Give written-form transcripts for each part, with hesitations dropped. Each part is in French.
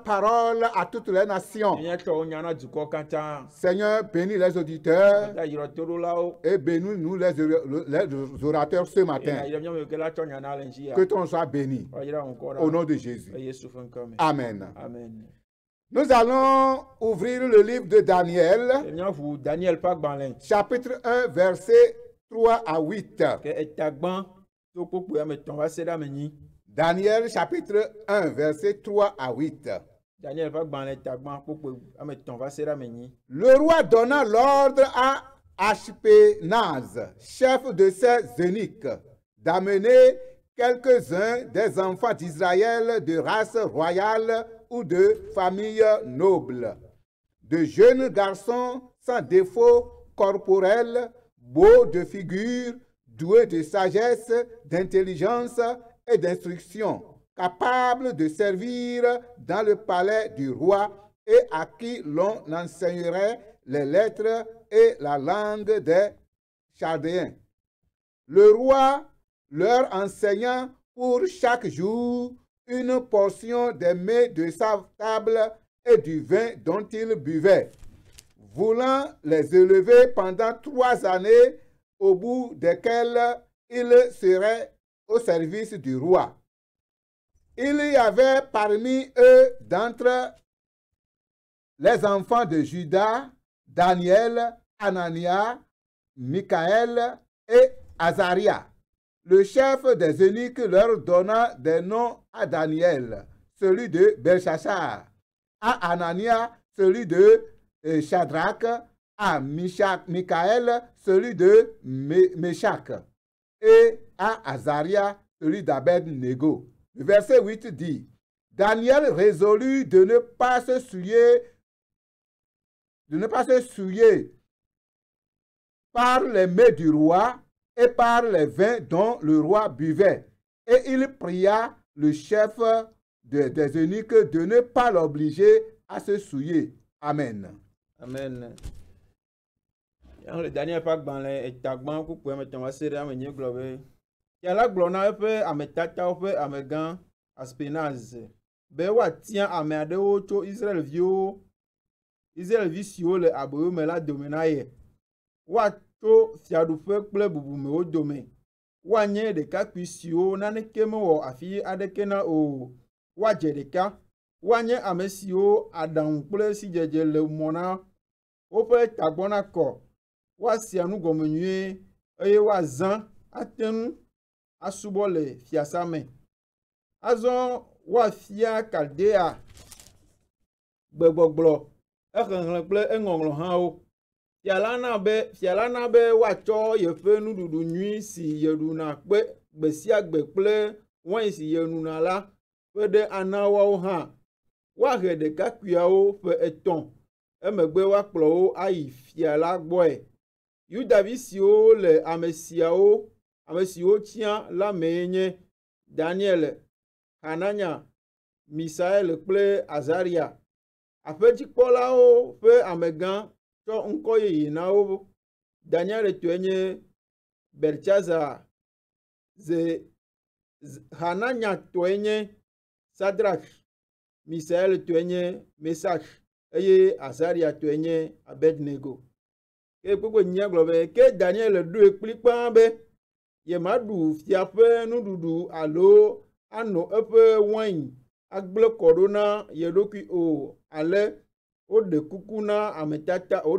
parole à toutes les nations. Seigneur, bénis les auditeurs et bénis-nous les orateurs ce matin. Que ton nom soit béni. Au nom de Jésus. Amen. Nous allons ouvrir le livre de Daniel, chapitre 1, verset 3 à 8. Daniel, chapitre 1, verset 3 à 8. Le roi donna l'ordre à Ashpenaz, chef de ses eunuques, d'amener quelques-uns des enfants d'Israël de race royale ou de famille noble, de jeunes garçons sans défaut corporel, beaux de figure, doués de sagesse, d'intelligence et d'instruction, capables de servir dans le palais du roi et à qui l'on enseignerait les lettres et la langue des Chaldéens. Le roi leur enseigna pour chaque jour une portion des mets de sa table et du vin dont ils buvaient, voulant les élever pendant 3 années, au bout desquelles ils seraient au service du roi. Il y avait parmi eux, d'entre les enfants de Juda, Daniel, Anania, Michaël et Azaria. Le chef des eunuques leur donna des noms à Daniel, celui de Belchachar, à Anania, celui de Shadrach, à Michaël, celui de Meshach, et à Azaria, celui d'Abed-Nego. Le verset 8 dit, Daniel résolut de ne pas se souiller par les mets du roi et par les vins dont le roi buvait. Et il pria le chef des eunuques de ne pas l'obliger à se souiller. Amen. Amen. Daniel pas gbanle etagban ku ku me ton asere amenye globe. Ya la glona pe ametata pe amegan Ashpenaz. Be wa tian ame adewo to Israel visio le aboyo me la dominaye. Wa to fiadufe kple bubume wo dome. Wa nye deka kpisio nane keme wo afi adeke na o. Wa je deka. Wa nye amesio adan kple sijeje le mona. Wo pe tagbona ko. Wa si anu gome nyuie eye wa zan atenu asubo le fiasame. Azon wa fia Kaldea gbegboglo ehenhle kple engonglo ha o. Fialana be wa cho yefe nududu nyui si yeduna kpe gbesia gbe kple wan si yenuna la pe de anawo ha. Wa he de kakuawo fe eton emegbe wa kplo wo ayi fiala gboe. Yudavi siwo le amesiawo tia la menye Daniel, Hanania, Misael kple Azaria. Afejikpɔlawo ƒe amegã tsɔ ŋkɔ yeye na wo. Daniel tɔe nye Belteshazzar, Hanania tɔe nye Sadrach, Misael tɔe nye Mesach eye Azaria tɔe nye Abednego. Ke gbogbo nyia gblɔ be ke Daniel ɖo ekplikpã be yemaɖu fia ƒe nuɖuɖu alo ano eƒe wain agble kɔ ɖo na ye ɖokui o. Ale woɖe kuku na ametatawo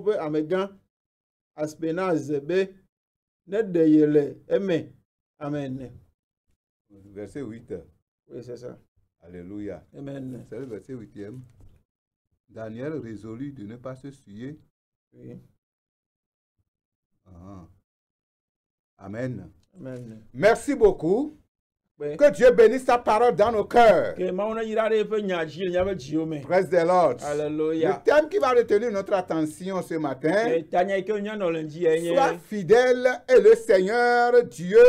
ƒe amegã Ashpenaz be ne ɖe ye le eme. Amen. Verset 8. Oui, c'est ça. Alléluia. Amen. C'est le verset 8e. Daniel résolut de ne pas se souiller. Oui. Amen. Amen. Merci beaucoup. Oui. Que Dieu bénisse sa parole dans nos cœurs. Que Praise the Lord. Alléluia. Le thème qui va retenir notre attention ce matin, sois fidèle et le Seigneur Dieu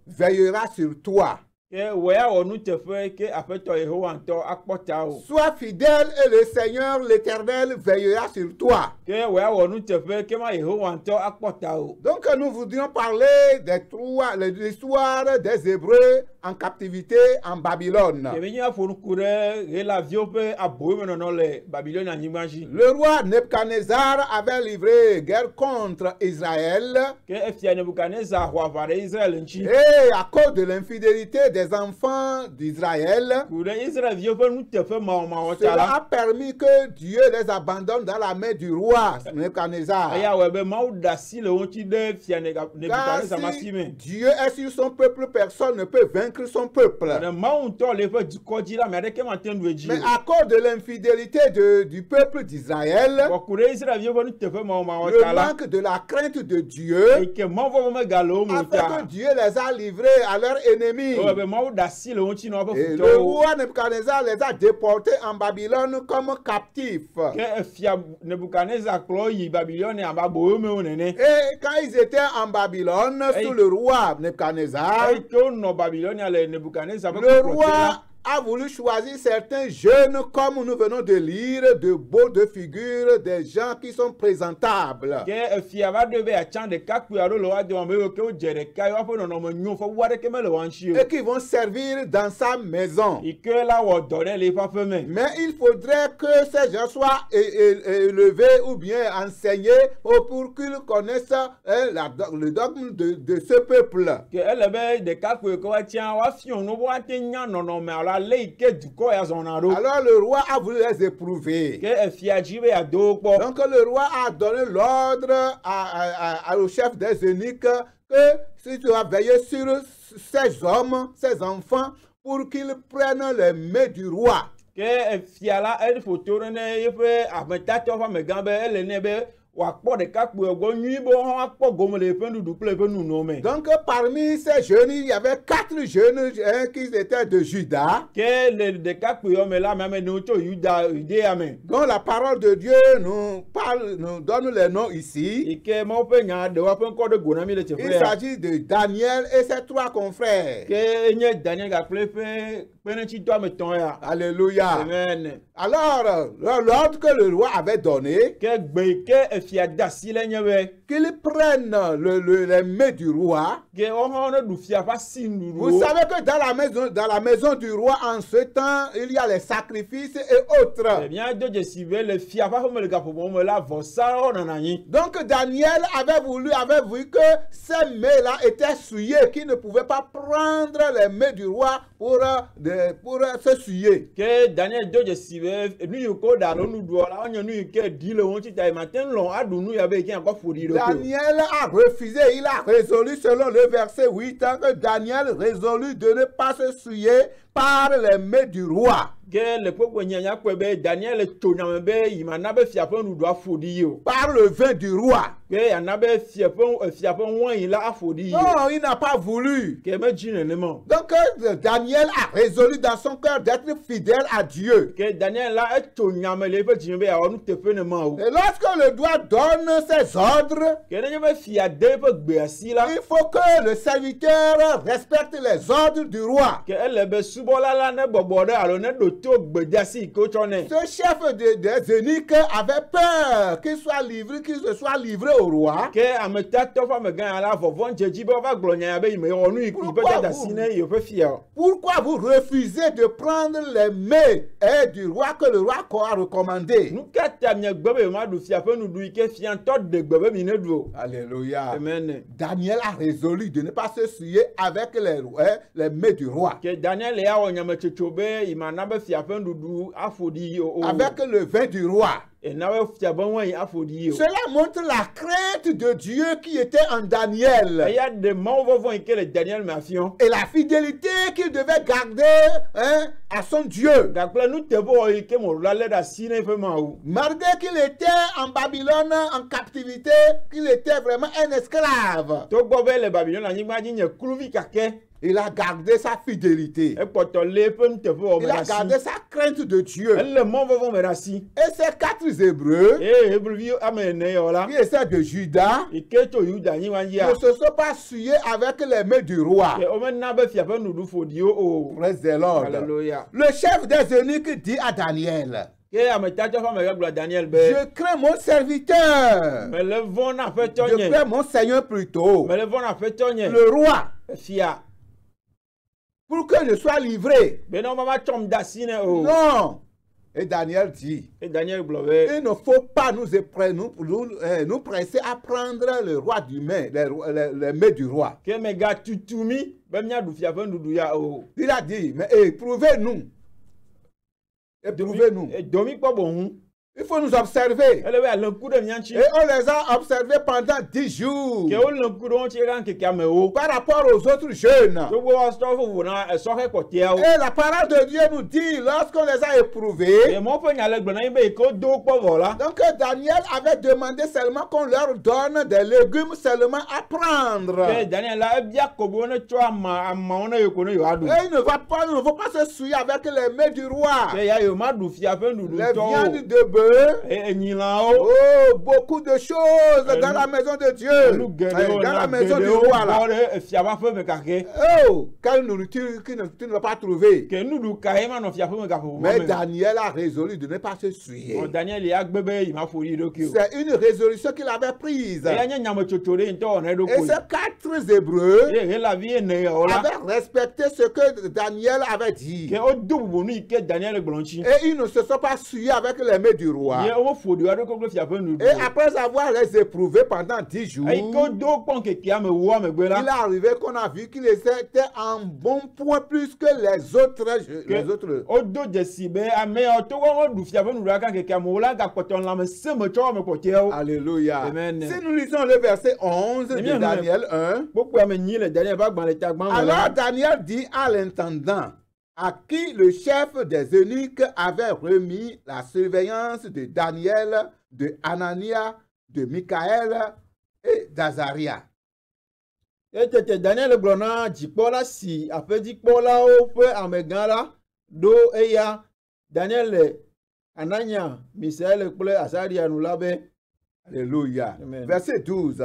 veillera sur toi. ke wea wɔ nuteƒe ke aƒetɔ yehowa ŋutɔ akpɔta o. Sois fidèle et le Seigneur l'Éternel veillera sur toi. ke wea wɔ nuteƒe ke ma yehowa ŋutɔ akpɔta o. Donc nous voudrions parler de l'histoire des Hébreux en captivité en Babylone. ke mi nya ƒo nuku ɖe ɣelaviwo ƒe aboyomenɔnɔ le Babilone anyigba dzi. Le roi Nebuchadnezzar avait livré guerre contre Israël ke efia Nebukadnezar xɔ aʋa ɖe Israel ŋuti. et à cause de l'infidélité des enfants d'Israël, ku ɖe Israelviwo ƒe nuteƒe mawɔmawɔ ta cela la. a permis que Dieu les abandonne dans la main du roi Nebuchadnezzar. eya wɔ be Mawu ɖe asi le wo ŋuti ɖe fia Car Nebukadnezar ma si me. si Dieu est sur son peuple, personne ne peut vaincre son peuple. Ne Mawu ŋutɔ le eƒe dukɔ dzi la ame aɖeke mate ŋu ɖu edzi Mais o. à cause de l'infidélité du peuple d'Israël, Wɔ ku ɖe Israelviwo ƒe nuteƒe mawɔmawɔ le ta la. manque de la crainte de Dieu Eke mɔvɔvɔ megale wo me a fait ta. que Dieu les a livrés à leurs ennemis. Wɔ be Mawu ɖe asi le wo ŋuti na woƒe Et le futɔwo. roi Nebuchadnezzar les a déportés en Babylone comme captifs. Ke efia Nebukadnezar kplɔ wo yi Babilone abe aboyomewo nene. Et quand ils étaient en Babylone sous le roi Nebuchadnezzar, Eyi ke wonɔ Babilone le Nebukadnezar ƒe le kplɔte la. roi a voulu choisir certains jeunes, comme nous venons de lire, de beaux de figures, des gens qui sont présentables. Ke efia va ɖo be atsã ɖekakpui aɖewo le woa dome ame yiwo ke wodze ɖeka ye woaƒe nɔnɔme nyo ƒe wu aɖeke mele woa ŋuti o. Et qui vont servir dans sa maison. Yi ke la wɔ dɔ ɖe le eƒe aƒe me. Mais il faudrait que ces gens soient élevés ou bien enseignés pour qu'ils connaissent le dogme de ce peuple. Ke ele be ɖekakpui ke woatia woafia nu be woate nya nɔnɔme alo ale yi ke dukɔ ya zɔna ɖo. Alors le roi a voulu les éprouver. Ke efia dzi be yeado wo kpɔ. Donc le roi a donné l'ordre au chef des eunuques que si tu vas veiller sur ces hommes, ces enfants, pour qu'ils prennent les mains du roi. Ke efia la eƒo to ɖe ne yeƒe aʋetatɔwo ƒe amegã be ele nɛ be wòakpɔ ɖekakpuiwo gbɔ nyui be wohã woakpɔ gome le eƒe nuɖuɖu kple eƒe nunɔme. Donc parmi ces jeunes, il y avait 4 jeunes qui étaient de Juda, Ke le ɖekakpuiwo me la ame ne tso Yudea me. dont la parole de Dieu nous donne les noms ici. Yi ke Mawu ƒe nya ɖewo ƒe ŋkɔ ɖe go na mi le teƒe Il ya. s'agit de Daniel et ses 3 confrères. Ke enye Daniel gakple eƒe kpeɖeŋutitɔ ame etɔ̃ ya. Alléluia. Amen. Alors, l'ordre que le roi avait donné, Ke gbe yi ke efia de asi le nye be. qu'ils prennent les mains du roi. Ke wohã ne ɖu fia ƒe asi Vous nuɖuɖuwo. savez que dans la maison du roi, en ce temps, il y a les sacrifices et autres. Míado dzesi be le fia ƒe aƒeme le gaƒoƒo me la vɔsawo nɔna anyi. Donc Daniel avait vu que ces mains-là étaient souillées, qu'il ne pouvait pas prendre les mains du roi pour se souiller. Ke Daniel do dzesi be nu yi ko ɖa lo nuɖuɖua la wonye nu yi ke ɖi le wo ŋuti ta yi mate ŋu lɔ̃ aɖu nu ya be yi ke akɔ ƒo ɖi ɖo ko. Daniel a refusé, il a résolu selon le verset 8 que Daniel résolut de ne pas se souiller par les mains du roi. Ke le kpekpe nyanya kpɔe be Daniel tso nyame be yi ma na be fia ƒe nuɖua ƒo ɖi yi o. Par le vin du roi. Ke yana be fia ƒe wain la aƒo ɖi yi o. Non, il n'a pas voulu. Ke medzi nenema o. Donc Daniel a résolu dans son cœur d'être fidèle à Dieu. Ke Daniel la etso nyame le eƒe dzime be yeawɔ nuteƒe ne ma o. Et lorsque le roi donne ses ordres, Ke nenye be fia de eƒe gbe asi la. il faut que le serviteur respecte les ordres du roi. Ke ele be subɔla la ne bɔbɔ ɖe alo ne ɖo to gbedeasi yi ke wotsɔ nɛ. Ce chef des eunuques avait peur qu'il se soit livré au roi. Ke ametatɔ ƒe amegã ya la vɔvɔ ŋdze dzi be wova gblɔ nya ya be yi me wɔ nu yi be dada asi ne yewoƒe fia o. Pourquoi vous refusez de prendre les mains du roi que le roi a recommandé? Nu ka ta miegbe be ma ɖu fia ƒe nuɖu yi ke fia ŋutɔ ɖe gbe be mi ne ɖu o. Alléluia. Amen. Daniel a résolu de ne pas se souiller avec les mains du roi. Ke Daniel ya wɔ nyametsotso be yi ma na be fia ƒe nuɖuɖu aƒo ɖi o. Avec le vin du roi. Na be fia ƒe wain aƒo ɖi o. Cela montre la crainte de Dieu qui était en Daniel. Eya ɖe Mawu vɔvɔ yi ke le Daniel me afiɔ. Et la fidélité qu'il devait garder à son Dieu. Gakple nuteƒewɔ yi ke mɔɖu la lé ɖe asi ne eƒe Mawu. Malgré qu'il était en Babylone en captivité, qu'il était vraiment un esclave. Togbɔ be le Babylone anyigba dzi nye kluvi kake. Il a gardé sa fidélité. Ekpɔtɔ lé eƒe nuteƒewɔ me Il ɖe a asi. gardé sa crainte de Dieu. Elé mɔ vɔvɔ me ɖe asi. Et ces 4 Hébreux e Hébreu ame ne yo la qui essaient de Juda ike to Yuda nyi wan ya ne se sont pas souillés avec les mains du roi. ke o men na be fia pe nudu fodi o Praise the Lord. Alléluia. Le chef des eunuques dit à Daniel, Ke ametacho fa me gba Daniel be je crains mon serviteur. me le von na fe Je tonye crains mon Seigneur plutôt, me le von na fe tonye le roi, fia pour que je sois livré. be no mama chom dasine o Non. Et Daniel dit, e Daniel glo be il ne faut pas nous presser à prendre le roi du main, les mains du roi. ke me ga tutumi be mia du fia pe nudu ya o Il a dit, mais éprouvez-nous. Éprouvez-nous. e domi po bo hu Il faut nous observer. ele we alanku de mianchi Et on les a observés pendant 10 jours. ke o lanku do ti ran ke kame o Par rapport aux autres jeunes. gbogbo ọsọ fún na ẹsọ kẹkọọ tí ẹ o. Et la parole de Dieu nous dit, lorsqu'on les a éprouvés, èèmọ fún ìyàlẹ gbọ̀nà yín bẹ́ẹ̀ kó dó pọ̀vọ̀ la. donc Daniel avait demandé seulement qu'on leur donne des légumes seulement à prendre. ẹ Daniel la ẹbí àkọ́bí wọn tó àmà wọn náà yòókù náà yóò á dùn. Et il ne faut pas se souiller avec les mains du roi. ẹ yà yóò má dùn fi afẹ́ dùdú Les tọ́ o. viandes de bœuf. ẹ̀yìn la o. Oh, beaucoup de choses dans la maison de Dieu. Dans la maison du roi là. fi àbá fẹ́ mi kàkẹ́. Oh, quelle nourriture tu ne vas pas trouver. kẹ nudu kàyé má nọ fi àfẹ́ mi kàkọ́. Mais Daniel a résolu de ne pas se souiller. Daniel yà gbẹ́bẹ́ yìí má forí dókè o. C'est une résolution qu'il avait prise. ẹ yà nyẹ nyàmọ̀ tsotso de ntọ́ ọ̀nà ẹ̀dókò Et yìí. ces 4 Hébreux ẹ la vie ne yà ọ la. avaient respecté ce que Daniel avait dit. kẹ o dó bùbù ní ike Daniel gbọ̀ntì. Et ils ne se sont pas souillés avec les mains du roi. yẹ o fòdì wa dókò fi àfẹ́ nudu. Et après avoir les éprouvé pendant 10 jours, ayi ko do pọn keke ame wo ame gbe il la. est arrivé qu'on a vu qu'il était en bon point plus que les autres. o do jesi bɛ ame yɔ to wɔn du fia fɛn nura kan keke ame wo la ka kpɔtɔ lamɛ sɛmɛ tsɔ ame kpɔtɛ o. Alléluia. Amen. Si nous lisons le verset 11 de bien, Daniel 1, gbogbo ame nyi le Daniel ba gbalẽ ta gbãn alors Daniel dit à l'intendant à qui le chef des eunuques avait remis la surveillance de Daniel, de Anania, de Michaël et d'Azaria. tete Daniel gblɔ na dzikpɔla si aƒedzikpɔlawo ƒe amegã la ɖo eya Daniel le Anania, Misael kple Azaria nu la be. Alléluia. Amen. Verset 12.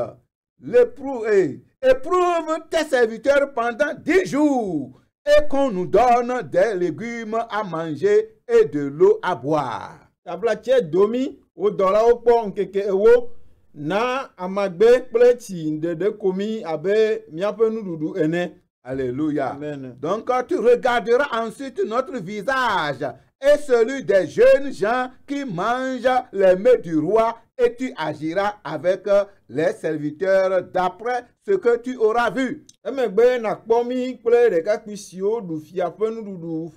Éprouve tes serviteurs pendant 10 jours et qu'on nous donne des légumes à manger et de l'eau à boire. Tabla tse domi wo dɔlawo kpɔ nkeke ewo na amagbe kple tsi ɖeɖe komi abe míaƒe nuɖuɖu ene. Alléluia. Amen. Donc tu regarderas ensuite notre visage et celui des jeunes gens qui mangent les mets du roi et tu agiras avec les serviteurs d'après ce que tu auras vu. Emegbe nakpɔ mi kple ɖekakpui siwo ɖu fia ƒe nuɖuɖu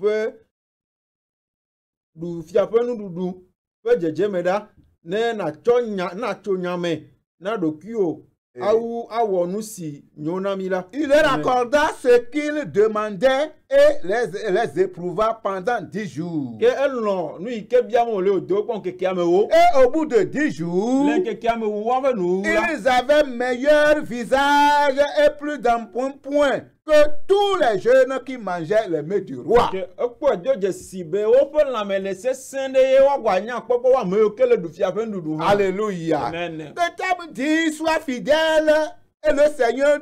ƒe dzedzeme ɖa ne natso nyame na ɖokuiwo awu awɔ nu si nyo na mi la. Il leur accorda ce qu'ils demandaient et les éprouva pendant 10 jours. Ke elɔ nu yi ke biam wòle o do kpɔ nkeke ame wo. Et au bout de 10 jours, Le nkeke ame wo ƒe nu la. ils avaient meilleur visage et plus d'embonpoint que tous les jeunes qui mangeaient les mets du roi. Ke ekpɔ edo dzesi be woƒe lãme le sesẽ ɖe ye woagbɔ anya kpɔkpɔ wa ame yiwo ke le ɖu fia ƒe nuɖuɖu hã. Alléluia. Amen. Le terme dit, sois fidèle et le Seigneur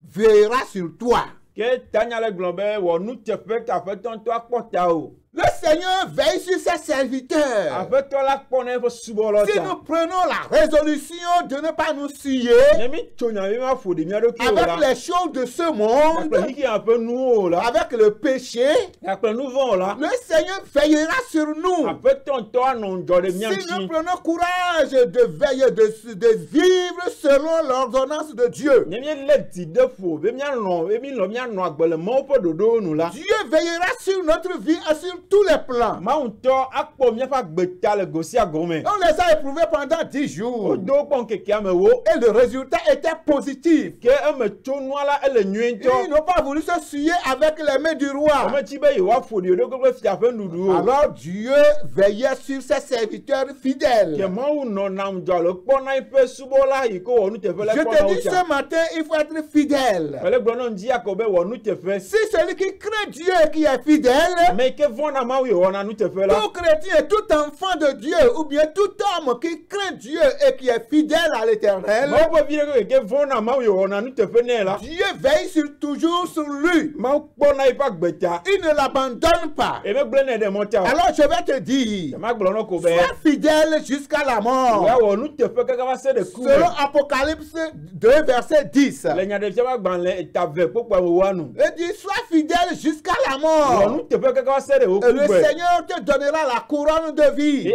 veillera sur toi. Ke tanya le gblɔ be wɔ nu teƒe ke aƒetɔ ŋutɔ akpɔ ta o. Le Seigneur veille sur ses serviteurs. Aƒetɔ la kpɔ na eƒe subɔlɔ Si ta. nous prenons la résolution de ne pas nous souiller Ne mi tso nya mi ma ƒo ɖe mía ɖokui o avec la. les choses de ce monde, Gakple xixi ƒe nuwo o la. avec le péché, Gakple nu vɔ o la. le Seigneur veillera sur nous. Aƒetɔ ŋutɔ anɔ ŋdzɔ ɖe mía Si nous ŋuti. prenons courage de veiller, de vivre selon l'ordonnance de Dieu, Ne míelé dzi ɖe ƒo be míalɔ míanɔ agbe le Mawu ƒe ɖoɖowo nu la. Dieu veillera sur notre vie et sur tous les plans. Mawu ŋutɔ akpɔ míaƒe agbeta le go sia go me. On les a éprouvés pendant 10 jours. Wodo kpɔ nkeke ame wo. Et le résultat était positif. Ke eme tso nua la ele nyuie Ils ŋutɔ. n'ont pas voulu se souiller avec les mains du roi. Wometsi be yewoaƒo ɖi ɖo kple fia ƒe nuɖuɖu o. Alors Dieu veillait sur ses serviteurs Ke fidèles. Mawu nɔna ŋdzɔ le kpɔ na yiƒe subɔla yi ke wɔ nuteƒe le Je kpɔ te na wo dis tsa. ce matin, il faut être fidèle. Ele gblɔ na ŋdzi akɔ be wɔ nuteƒe. Si celui qui craint Dieu et qui est fidèle, Ame yi ke vɔ̃na Mawu Tout chrétien, tout enfant de Dieu, ou bien tout homme qui craint Dieu et qui est fidèle à l'Éternel, Dieu veille toujours sur lui. Il ne l'abandonne pas. Alors je vais te dire, sois fidèle jusqu'à la mort. Selon Apocalypse 2, verset 10. Il dit, sois fidèle jusqu'à la mort. Et le Seigneur te donnera la couronne de vie. Il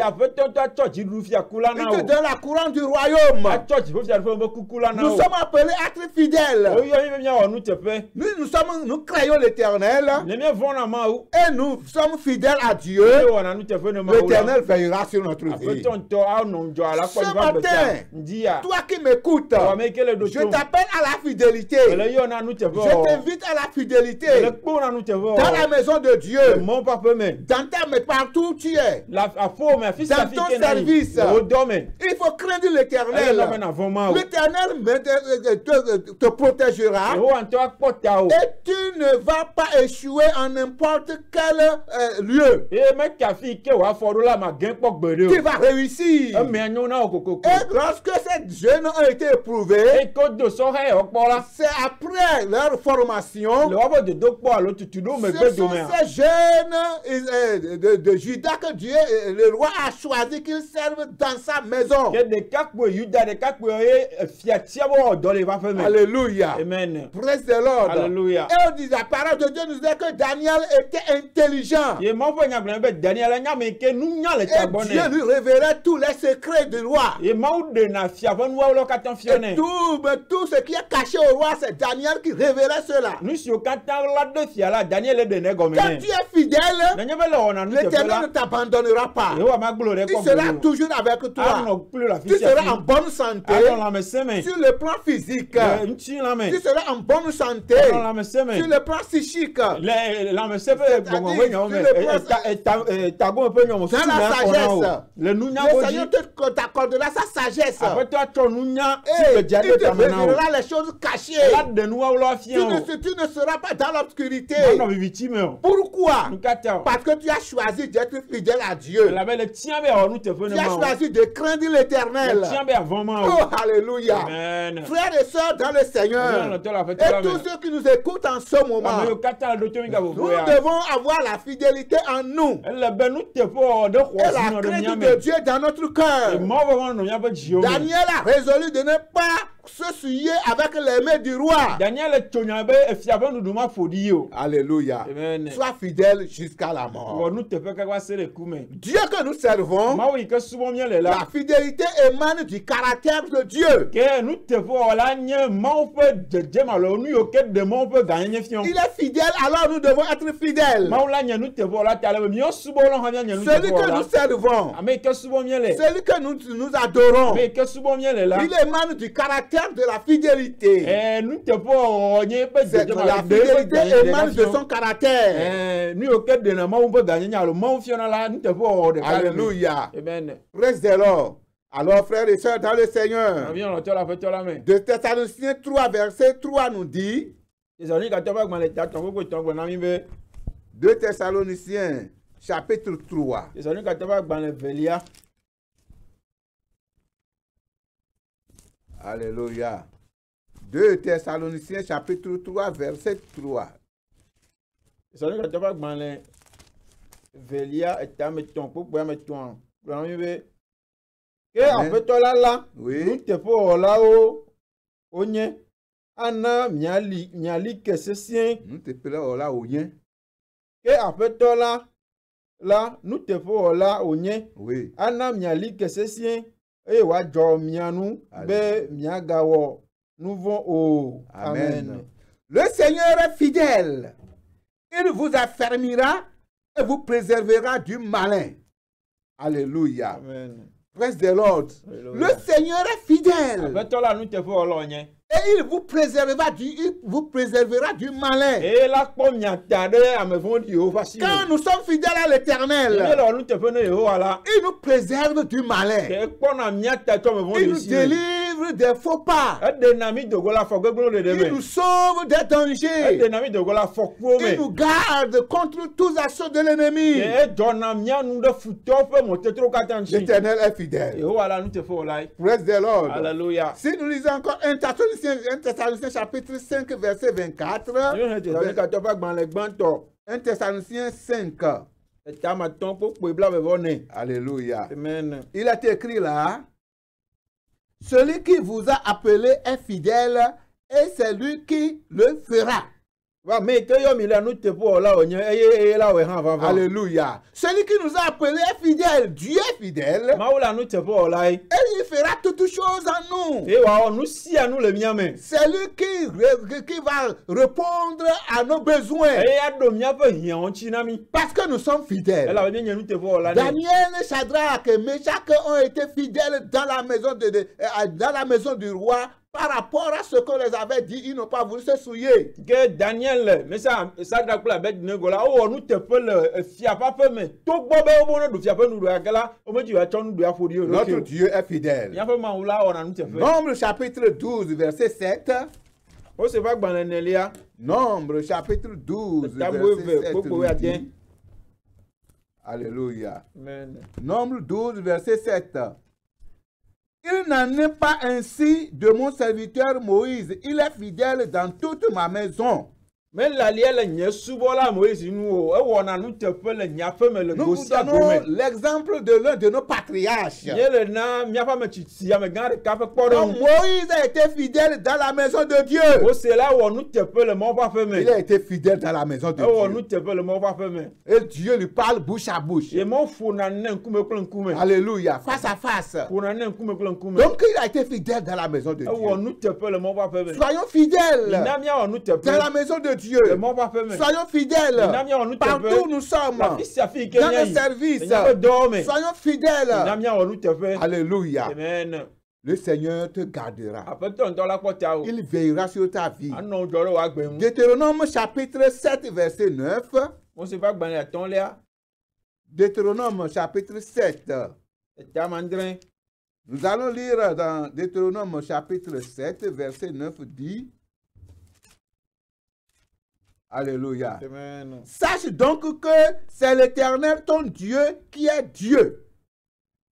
te donne la couronne du royaume. Nous sommes appelés à être fidèles. Nous croyons l'Éternel. Et nous sommes fidèles à Dieu. L'Éternel veillera sur notre vie. Ce matin, toi qui m'écoutes, je t'appelle à la fidélité. Je t'invite à la fidélité. Dans la maison de Dieu. Dans ta maison, partout où tu es. Dans ton service. Il faut craindre l'Éternel. L'Éternel te protégera. Et tu ne vas pas échouer en n'importe quel lieu. Tu vas réussir. Et lorsque ces jeunes ont été éprouvés, c'est après leur formation, ce sont ces jeunes de Juda que Dieu, le roi, a choisi qu'ils servent dans sa maison. Alléluia. Amen. Praise the Lord. Alléluia. Et on dit, la parole de Dieu nous dit que Daniel était intelligent. Et Dieu lui révélait tous les secrets du roi. Et tout ce qui est caché au roi, c'est Daniel qui révélait cela. Quand tu es fidèle, l'Éternel ne t'abandonnera pas. Tu seras toujours avec toi. Tu seras en bonne santé. Sur le plan physique, tu seras en bonne santé. Sur le plan psychique, dans la sagesse, le Seigneur t'accordera sa sagesse. Et il te révélera les choses cachées. Tu ne seras pas dans l'obscurité. Pourquoi? Parce que tu as choisi d'être fidèle à Dieu. Tu as choisi de craindre l'Éternel. Oh, alléluia. Frères et sœurs dans le Seigneur, et tous ceux qui nous écoutent en ce moment, nous devons avoir la fidélité en nous. Et la crainte de Dieu dans notre cœur. Daniel a résolu de ne pas se souiller avec les mains du roi. Alléluia. Sois fidèle jusqu'à la mort. Dieu que nous servons, la fidélité émane du caractère de Dieu. Il est fidèle, alors nous devons être fidèles. Celui que nous servons, celui que nous adorons, il émane du caractère de la fidélité. La fidélité émane de son caractère. Alléluia. Praise the Lord. Alors, frères et sœurs dans le Seigneur, 2 Thessaloniciens 3, verset 3 nous dit, 2 Thessaloniciens, chapitre 3. Alléluia. 2 Thessaloniciens, chapitre 3, verset 3. Amen. Le Seigneur est fidèle. Il vous affermira et vous préservera du malin. Alléluia. Amen. Praise the Lord. Alléluia. Le Seigneur est fidèle. Et il vous préservera du malin. Quand nous sommes fidèles à l'Éternel, il nous préserve du malin. Il nous délivre délivre des faux pas. edenami dogola fɔgbɛgbɛlo de Il dɛmɛ nous sauve des dangers. edenami dogola fɔkuwo Il mɛ nous garde contre tous assauts de l'ennemi. edzɔna mianu ɖe futɔwo ƒe mɔtetro katã ŋuti L'Éternel est fidèle. yehowa la nu te fɔ o la ye Praise the Lord. alléluia Si nous lisons encore 1 Thessaloniciens chapitre 5 verset 24. yóò hɛn tẹsánìkàtɔ ƒe agbalẽ gbãtɔ 1 Thessaloniciens 5. etamatɔn kpokpoe bla bɛbɔ nɛ Alléluia. amen Il est écrit là, celui qui vous a appelé est fidèle et c'est lui qui le fera. wa me ke yɔ mi la nu te fɔ o la o nye eye la o hã vava Alléluia. Celui qui nous a appelé est fidèle. Dieu est fidèle mawu la nu te fɔ o la ye et il fera toutes choses en nous. eye wa wɔ nu sia nu le mía me C'est lui qui va répondre à nos besoins eye aɖo míaƒe hiãwo ŋuti na mi parce que nous sommes fidèles. elabe mi nye nu te fɔ o la nɛ Daniel, Shadrach et Meshach ont été fidèles dans la maison du roi par rapport à ce qu'on les avait dit. Ils n'ont pas voulu se souiller. ke daniel mesa sadra kple abednego la wowɔ nu teƒe le fiaƒaƒe me togbɔ be wo ne ɖu fiaƒe nuɖu yake la wo medzi woatsɔ nuɖu aƒo ɖi o Notre ɖokeo Dieu est fidèle. míaƒe mawu la wɔna nu teƒe Nombre chapitre 12, verset 7. wose ƒe agbalẽ nelia Nombre chapitre 12, tambo verset eve 7. kpokpo nous ade dit. Alléluia. amen Nombre 12, verset 7. Il n'en est pas ainsi de mon serviteur Moïse. Il est fidèle dans toute ma maison. melalia le nye subɔla moïse nu o ewɔna nu teƒe le nyaƒe me le Nous vous gosia donnons gome l'exemple de l'un de nos patriarches. nye le na míaƒe ametsitsi amegã ɖeka ƒe Donc, kpɔɖeŋu Moïse a été fidèle dans la maison de Dieu. mose la wɔ nu teƒe le mawo ƒe aƒe Il me a été fidèle dans la maison de ewɔ nu Dieu. teƒe le mawo ƒe aƒe me Et Dieu lui parle bouche à bouche. ye mawo ƒona ne ŋkume kple ŋkume Alléluia. Face à face. ƒona ne ŋkume kple ŋkume Donc, il a été fidèle dans la maison de ewɔ Dieu. nu teƒe le mawo ƒe aƒe me Soyons fidèles mina míawɔ nu teƒe dans la maison de Dieu. le mawo ƒe aƒe me Soyons fidèles mina míawɔ nu partout teƒe où nous sommes. le afi sia afi yi ke Dans mía le yi service. le míaƒe dɔwɔ me Soyons mina fidèles. míawɔ nu teƒe Alléluia. amen Le Seigneur te gardera. aƒetɔ ŋutɔ la kpɔ ta o Il veillera sur ta vie. anɔ dɔ ɖe wòagbe ŋu Deutéronome chapitre 7, verset 9. mose ƒe agbalẽ atɔ̃lia Deutéronome chapitre 7. etamandre Nous allons lire dans Deutéronome chapitre 7, verset 9 dit. Alléluia. amen Sache donc que c'est l'Éternel ton Dieu qui est Dieu.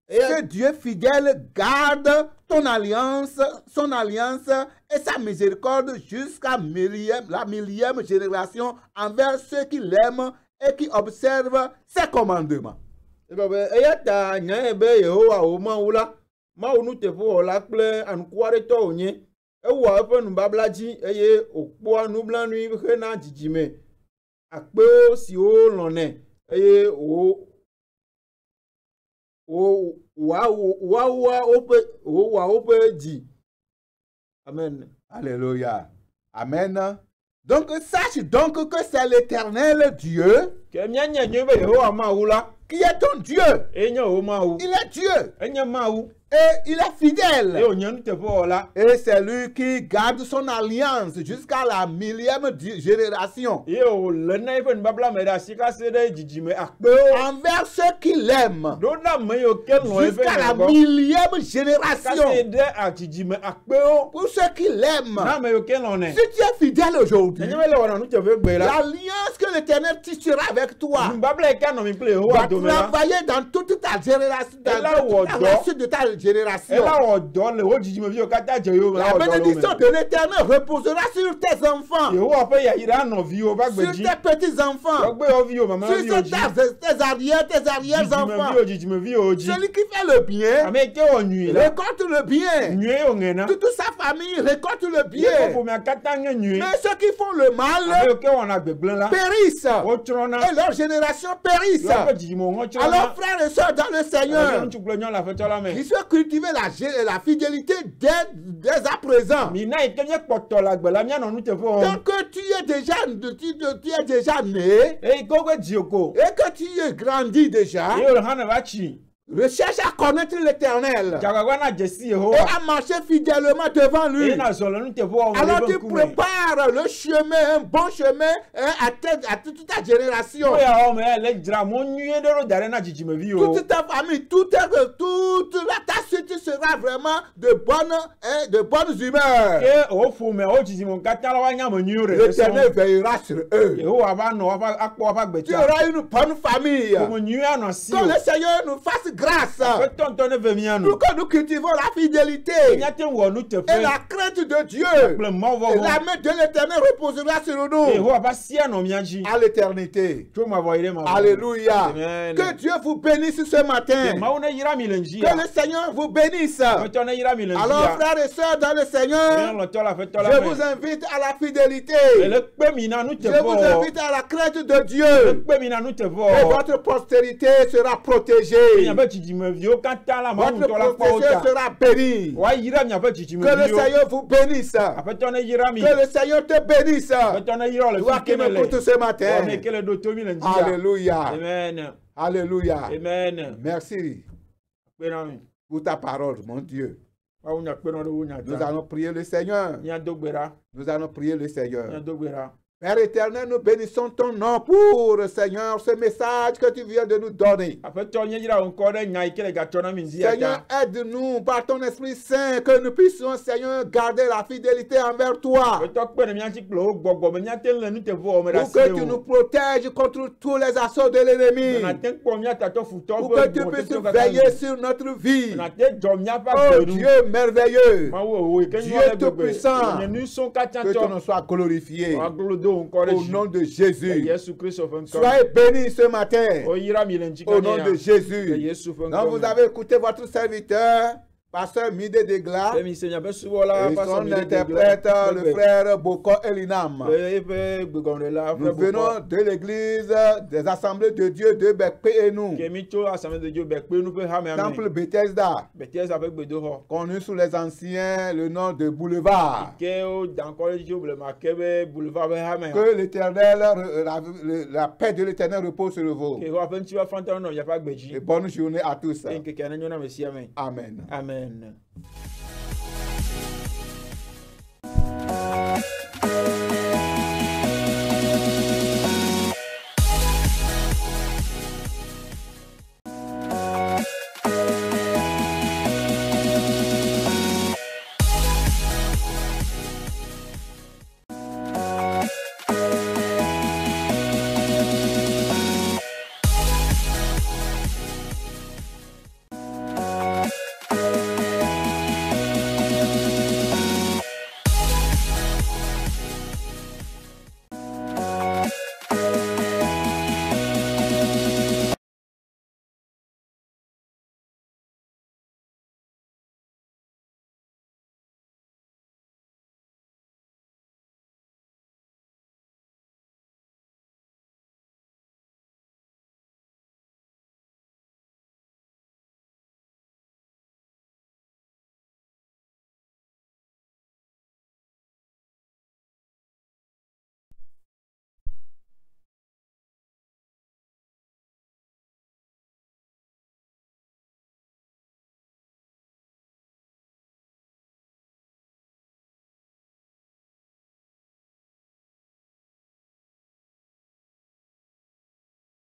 Et que Dieu fidèle garde ton alliance, son alliance et sa miséricorde jusqu'à la millième génération envers ceux qui l'aiment et qui observent ses commandements. ebabe eya ta nyae be yehowa wo mawu la mawu nu teƒe wɔla kple anuku aɖetɔ wònye ewɔa eƒe nubabla dzi eye wòkpɔa nublanui hena dzidzime akpewo siwo lɔnɛ eye wòawɔa woƒe dzi amen Alléluia. Amen. Donc sache donc que c'est l'Éternel Dieu ke míanye nyuie be yehowa mawu la qui est ton Dieu. enye wo mawu Il est Dieu enye mawu et il est eye fidèle. wònye nu teƒe wɔla Et c'est lui qui garde son alliance jusqu'à la millième génération eye wòle na eƒe nubabla me ɖe asi kase ɖe dzidzime akpewo envers ceux qui l'aiment. ɖo na ame yiwo ke lɔ̃ eƒe Jusqu'à la nyagbɔ millième kase génération. ɖe dzidzime akpewo Pour ceux qui l'aiment. na ame yiwo ke lɔ̃nɛ Si tu es fidèle aujourd'hui, nenye be le wɔna nu teƒe gbe la l'alliance que l'Éternel tissera avec toi nubabla yi ke anɔ mi kple yehowa va dome la travailler dans toute ta génération, dans Elle a toute la wɔ dɔ. suite de ta génération. ela wɔ dɔ le wo dzidzimeviwo katã dze yiwo la La wɔ dɔ le wo bénédiction me de l'Éternel reposera sur tes enfants, yehowa ƒe yayira anɔ viwo ƒe sur agbe dzi tes petits-enfants, tɔgbeviwo mamaviwo sur dzi tes arrière-enfants. dzidzimeviwo dzi Celui qui fait le bien ame yi ke wɔ nyui la récolte le bien. nyuie wòŋena Toute sa famille récolte le yeƒe bien. ƒomea katã nye nyui Mais ceux qui font le ame mal yiwo ke wɔna gbegblẽ la périssent wotsrɔ̃na et leur génération périsse. yewoƒe dzidzime wo tsrɔ̃na Alors, frères et sœurs dans le Seigneur, ŋutsu kple nyɔnu le aƒetɔ la me il faut cultiver la fidélité dès à présent. mina yi ke nye kpɔtɔ le agbe la míanɔ nu teƒe wɔm Tant que tu es déjà né eyi ke woƒe dzioko et que tu es grandi déjà, eye wòle hã ne va tsi recherche à connaître l'Éternel Jagagwana Jesse Yeho. et à marcher fidèlement devant lui. Et na zolo nous te voir. Alors tu prépares le chemin, un bon chemin à toute ta génération. Oya o me le dra mo nuye de ro dare na jijime vi o. Toute ta famille, toute ta suite sera vraiment de bonnes humeurs. Ke o fu me o jijimo kata la wa nya mo nyure. L'Éternel veillera sur eux. Yeho aba no aba akpo aba Tu gbetia. auras une bonne famille. Mo nyue anasi. Que le Seigneur nous fasse grâce Tonton ve mi anu. pour que nous cultivons la fidélité Nya te wo nu te et fe. la crainte de Dieu. Le mo vo Et vo. la main de l'Éternel reposera sur nous Yeho aba sia no mi anji. à l'éternité. To ma vo ire ma. Alléluia. Amen. Que Dieu vous bénisse ce matin. Ma ona yira mi lenji. Que le Seigneur vous bénisse. Tonton yira mi lenji. Alors, frères et sœurs dans le Seigneur, je vous invite à la fidélité. Je vous invite à la crainte de Dieu. Et votre postérité sera protégée. Votre postérité sera bénie. Que le Seigneur vous bénisse. Que le Seigneur te bénisse. Toi qui m'écoutes ce matin. Alléluia. Amen. Alléluia. Amen. Merci pour ta parole, mon Dieu. Nous allons prier le Seigneur. Nous allons prier le Seigneur. Père éternel, nous bénissons ton nom pour, Seigneur, ce message que tu viens de nous donner. Seigneur, aide-nous par ton Esprit Saint que nous puissions, Seigneur, garder la fidélité envers toi. Pour que tu nous protèges contre tous les assauts de l'ennemi. Pour que tu puisses veiller sur notre vie. Oh Dieu merveilleux. Dieu tout-puissant. Que ton nom soit glorifié. Au nom de Jésus. Soyez bénis ce matin. Au nom de Jésus. Donc vous avez écouté votre serviteur, Pasteur Mide Degla, et son interprète, le frère Boko Elinam. Nous venons de l'église des assemblées de Dieu de Bekpe-Enou. Temple Bethesda, connu sous les anciens le nom de Boulevard. Que l'Éternel, la paix de l'Éternel repose sur vous. Et bonne journée à tous. Amen. Amen.